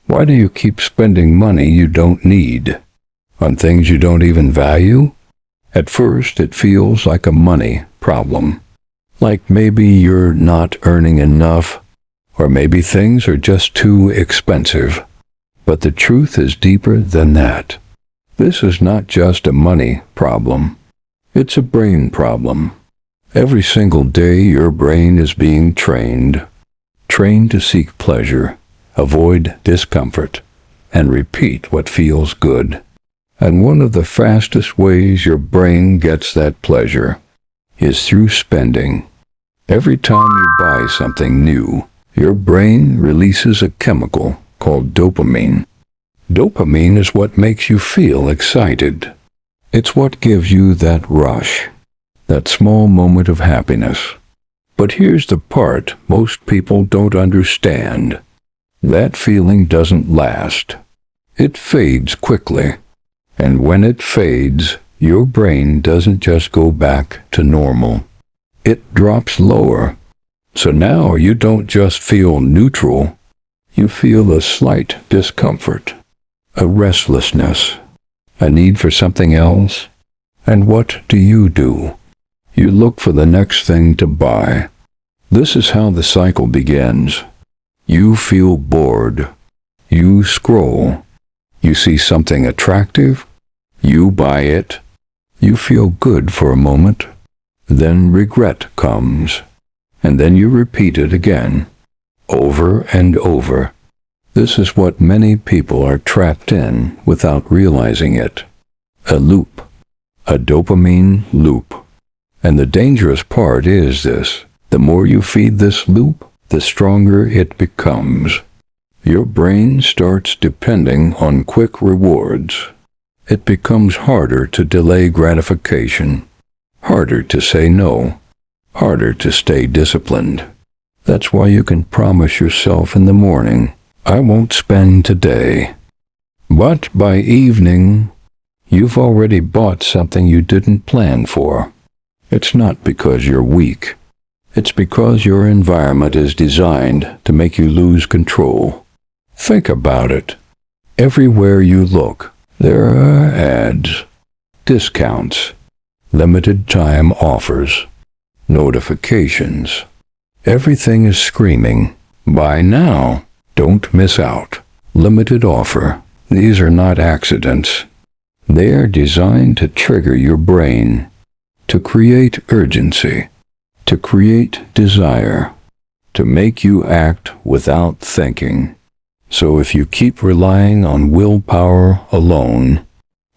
Why do you keep spending money you don't need on things you don't even value? At first, it feels like a money problem. Like maybe you're not earning enough, or maybe things are just too expensive. But the truth is deeper than that. This is not just a money problem. It's a brain problem. Every single day your brain is being trained to seek pleasure, avoid discomfort, and repeat what feels good. And one of the fastest ways your brain gets that pleasure is through spending. Every time you buy something new, your brain releases a chemical called dopamine. Dopamine is what makes you feel excited. It's what gives you that rush, that small moment of happiness. But here's the part most people don't understand. That feeling doesn't last. It fades quickly. And when it fades, your brain doesn't just go back to normal. It drops lower. So now you don't just feel neutral. You feel a slight discomfort, a restlessness, a need for something else. And what do? You look for the next thing to buy. This is how the cycle begins. You feel bored. You scroll. You see something attractive. You buy it. You feel good for a moment. Then regret comes. And then you repeat it again, over and over. This is what many people are trapped in without realizing it. A loop. A dopamine loop. And the dangerous part is this. The more you feed this loop, the stronger it becomes. Your brain starts depending on quick rewards. It becomes harder to delay gratification, harder to say no, harder to stay disciplined. That's why you can promise yourself in the morning, I won't spend today. But by evening, you've already bought something you didn't plan for. It's not because you're weak. It's because your environment is designed to make you lose control. Think about it. Everywhere you look, there are ads, discounts, limited time offers, notifications. Everything is screaming, buy now, don't miss out. Limited offer. These are not accidents. They are designed to trigger your brain, to create urgency, to create desire, to make you act without thinking. So if you keep relying on willpower alone,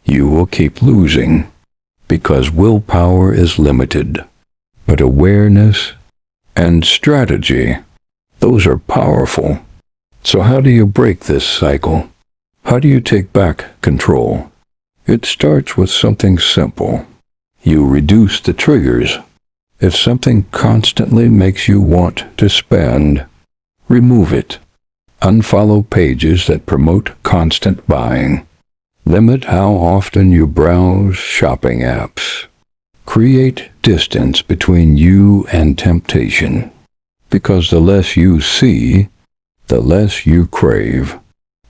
you will keep losing, because willpower is limited. But awareness and strategy, those are powerful. So how do you break this cycle? How do you take back control? It starts with something simple. You reduce the triggers. If something constantly makes you want to spend, remove it. Unfollow pages that promote constant buying. Limit how often you browse shopping apps. Create distance between you and temptation, because the less you see, the less you crave.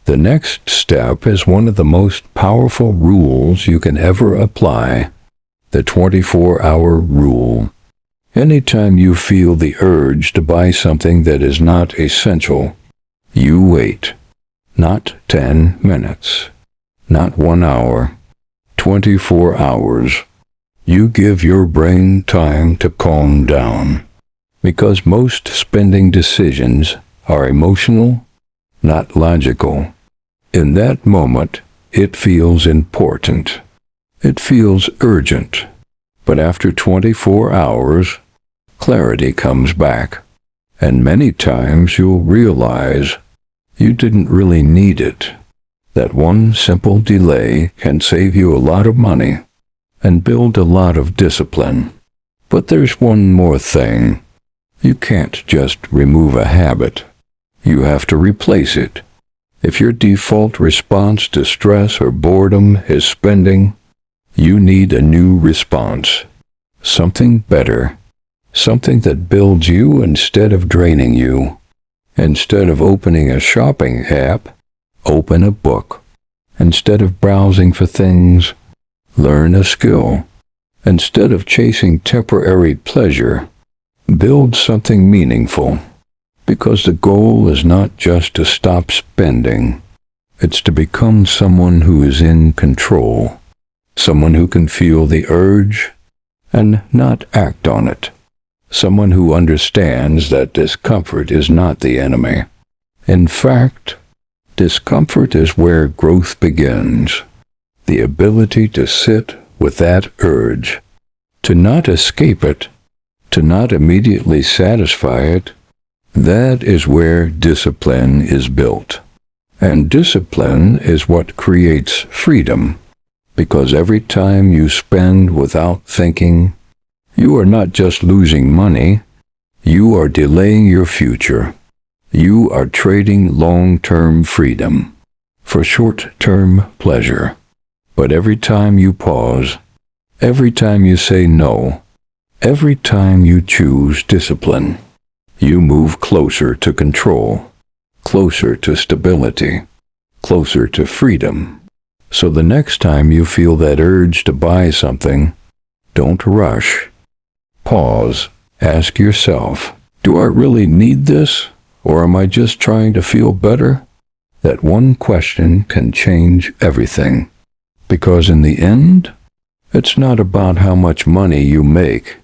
The next step is one of the most powerful rules you can ever apply. The 24-hour rule. Anytime you feel the urge to buy something that is not essential, you wait. Not 10 minutes. Not 1 hour. 24 hours. You give your brain time to calm down. Because most spending decisions are emotional, not logical. In that moment, it feels important. It feels urgent, but after 24 hours, clarity comes back, and many times you'll realize you didn't really need it. That one simple delay can save you a lot of money and build a lot of discipline. But there's one more thing. You can't just remove a habit. You have to replace it. If your default response to stress or boredom is spending, you need a new response. Something better. Something that builds you instead of draining you. Instead of opening a shopping app, open a book. Instead of browsing for things, learn a skill. Instead of chasing temporary pleasure, build something meaningful. Because the goal is not just to stop spending. It's to become someone who is in control. Someone who can feel the urge and not act on it. Someone who understands that discomfort is not the enemy. In fact, discomfort is where growth begins. The ability to sit with that urge, to not escape it, to not immediately satisfy it, that is where discipline is built. And discipline is what creates freedom, because every time you spend without thinking, you are not just losing money, you are delaying your future. You are trading long-term freedom for short-term pleasure. But every time you pause, every time you say no, every time you choose discipline, you move closer to control, closer to stability, closer to freedom. So the next time you feel that urge to buy something, don't rush. Pause. Ask yourself, do I really need this, or am I just trying to feel better? That one question can change everything. Because in the end, it's not about how much money you make.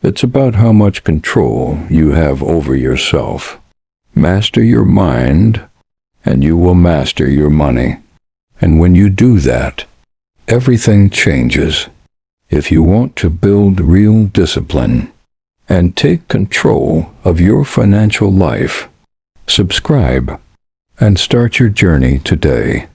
It's about how much control you have over yourself. Master your mind, and you will master your money. And when you do that, everything changes. If you want to build real discipline and take control of your financial life, subscribe and start your journey today.